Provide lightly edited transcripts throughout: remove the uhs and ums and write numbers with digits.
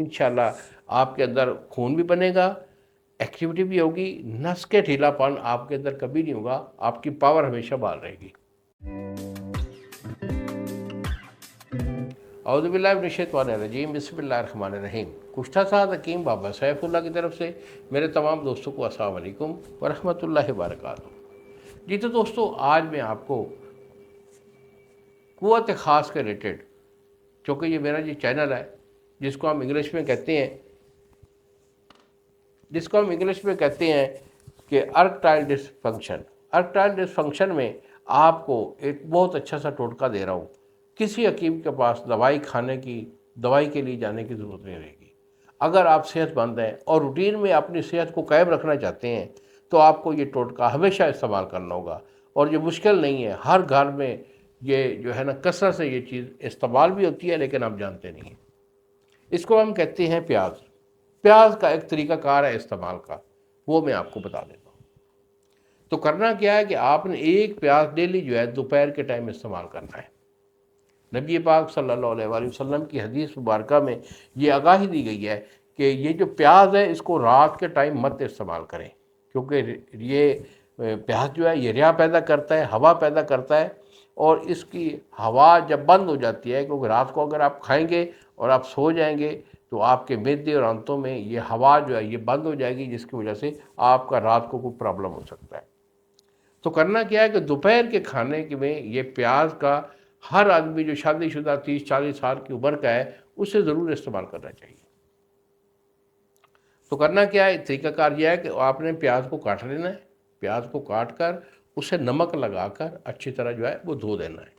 इंशाल्लाह आपके अंदर खून भी बनेगा, एक्टिविटी भी होगी, नस के ढीलापन आपके अंदर कभी नहीं होगा, आपकी पावर हमेशा बहाल रहेगी। औज़ुबिल्लाहिमिनश्शैतानिर्रजीम बिस्मिल्लाहिर्रहमानिर्रहीम। कुश्ता साद हकीम बाबा सैफुल्लाह की तरफ से मेरे तमाम दोस्तों को अस्सलाम वालेकुम व रहमतुल्लाहि व बरकातुहू। जी तो दोस्तों, आज मैं आपको क़ुव्वत ख़ास के रिलेटेड, चूँकि ये मेरा जो चैनल है जिसको हम इंग्लिश में कहते हैं कि अर्कटाइल डिसफंक्शन। अर्कटाइल डिसफंक्शन में आपको एक बहुत अच्छा सा टोटका दे रहा हूँ। किसी हकीम के पास दवाई के लिए जाने की ज़रूरत नहीं रहेगी। अगर आप सेहतमंद हैं और रूटीन में अपनी सेहत को कायम रखना चाहते हैं तो आपको ये टोटका हमेशा इस्तेमाल करना होगा। और ये मुश्किल नहीं है, हर घर में ये जो है ना कसरत से ये चीज़ इस्तेमाल भी होती है, लेकिन आप जानते नहीं हैं। इसको हम कहते हैं प्याज। प्याज का एक तरीक़ाकार है इस्तेमाल का, वो मैं आपको बता देता हूँ। तो करना क्या है कि आपने एक प्याज डेली जो है दोपहर के टाइम इस्तेमाल करना है। नबी पाक सल्लल्लाहु अलैहि वसल्लम की हदीस मुबारका में ये आगाही दी गई है कि ये जो प्याज है इसको रात के टाइम मत इस्तेमाल करें, क्योंकि ये प्याज जो है ये रिया पैदा करता है, हवा पैदा करता है। और इसकी हवा जब बंद हो जाती है, क्योंकि रात को अगर आप खाएंगे और आप सो जाएंगे तो आपके मैदे और आंतों में ये हवा जो है ये बंद हो जाएगी, जिसकी वजह से आपका रात को कोई प्रॉब्लम हो सकता है। तो करना क्या है कि दोपहर के खाने में ये प्याज का हर आदमी जो शादीशुदा 30-40 साल की उम्र का है उसे ज़रूर इस्तेमाल करना चाहिए। तो करना क्या है, तरीक़ाकार यह है कि आपने प्याज को काट लेना है। प्याज को काट कर उसे नमक लगाकर अच्छी तरह जो है वो धो देना है।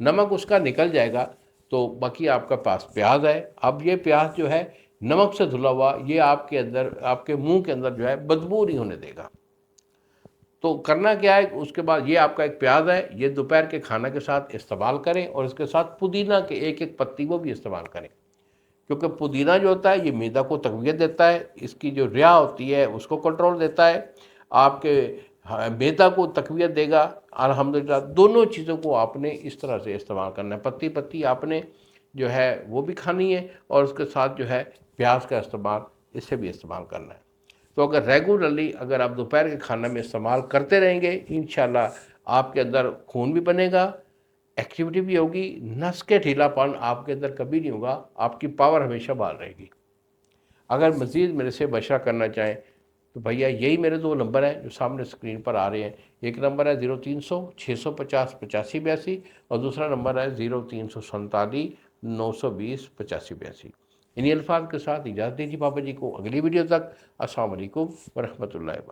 नमक उसका निकल जाएगा तो बाकी आपका पास प्याज है। अब ये प्याज जो है नमक से धुला हुआ ये आपके मुंह के अंदर जो है बदबू नहीं होने देगा। तो करना क्या है, उसके बाद ये आपका एक प्याज है, ये दोपहर के खाना के साथ इस्तेमाल करें और इसके साथ पुदीना के एक एक पत्ती को भी इस्तेमाल करें, क्योंकि पुदीना जो होता है ये मैदा को तक़वियत देता है, इसकी जो रिया होती है उसको कंट्रोल देता है, आपके मैदा को तक़वियत देगा। अल्हम्दुलिल्लाह दोनों चीज़ों को आपने इस तरह से इस्तेमाल करना है। पत्ती पत्ती आपने जो है वो भी खानी है और उसके साथ जो है प्याज का इस्तेमाल इसे भी इस्तेमाल करना है। तो अगर रेगुलरली अगर आप दोपहर के खाने में इस्तेमाल करते रहेंगे, इंशाल्लाह आपके अंदर खून भी बनेगा, एक्टिविटी भी होगी, नस के ढीलापन आपके अंदर कभी नहीं होगा, आपकी पावर हमेशा बहाल रहेगी। अगर मज़ीद मेरे से मशवरा करना चाहें तो भैया यही मेरे 2 नंबर हैं जो सामने स्क्रीन पर आ रहे हैं। एक नंबर है 0300 650 8582 और दूसरा नंबर है 0347 920 8582। इन्हीं अल्फाज के साथ इजाज़त दीजिए बाबा जी को। अगली वीडियो तक अस्सलाम वालेकुम व रहमतुल्लाहि व बरकातहू।